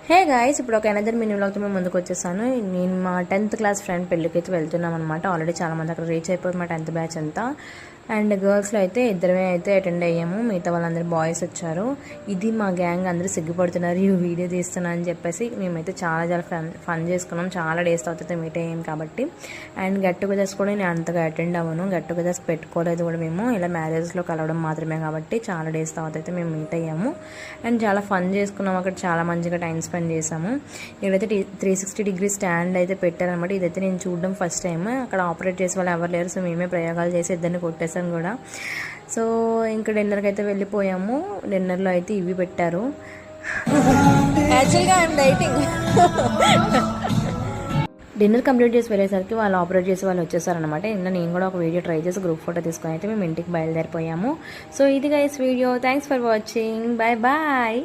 Hey guys, ఇప్పుడు ఒక another mini వ్లాగ్తో మేము ముందుకు వచ్చేసాను. నేను మా 10th క్లాస్ ఫ్రెండ్ పెళ్ళికి అయితే వెళ్తున్నాం అనమాట. ఆల్రెడీ చాలా మంది అక్కడ రీచ్ అయిపోయి మా 10th బ్యాచ్ అంతా. అండ్ గర్ల్స్లో అయితే ఇద్దరమే అయితే అటెండ్ అయ్యాము, మిగతా వాళ్ళందరూ బాయ్స్ వచ్చారు. ఇది మా గ్యాంగ్, అందరూ సిగ్గుపడుతున్నారు ఈ వీడియో తీస్తున్నా అని చెప్పేసి. మేమైతే చాలా ఫన్ చేసుకున్నాం, చాలా డేస్ అవుతుంది మీట్ అయ్యాం కాబట్టి. అండ్ గెట్ టుగెదర్స్ కూడా నేను అంతగా అటెండ్ అవ్వను, గెట్ టుగెదర్స్ పెట్టుకోలేదు కూడా మేము, ఇలా మ్యారేజ్లో కలవడం మాత్రమే కాబట్టి. చాలా డేస్ తర్వాత అయితే మేము మీట్ అయ్యాము అండ్ చాలా ఫన్ చేసుకున్నాం. అక్కడ చాలా మంచిగా టైం స్పెండ్ చేసాము. ఇక్కడైతే 360 డిగ్రీ స్టాండ్ అయితే పెట్టారనమాట. ఇదైతే నేను చూడడం ఫస్ట్ టైం. అక్కడ ఆపరేట్ చేసే వాళ్ళు ఎవరు లేరు, సో మేమే ప్రయోగాలు చేసి ఇద్దరిని కొట్టేసాం కూడా. సో ఇంకా డిన్నర్కి అయితే వెళ్ళిపోయాము. డిన్నర్లో అయితే ఇవి పెట్టారు. యాక్చువల్గా ఐఎమ్ డైటింగ్. డిన్నర్ కంప్లీట్ చేసి వెళ్ళేసరికి వాళ్ళు ఆపరేట్ చేసి వాళ్ళు వచ్చేసారనమాట. నేను కూడా ఒక వీడియో ట్రై చేసి గ్రూప్ ఫోటో తీసుకొని అయితే మేము ఇంటికి బయలుదేరిపోయాము. సో ఇది guys video. Thanks for watching. Bye bye.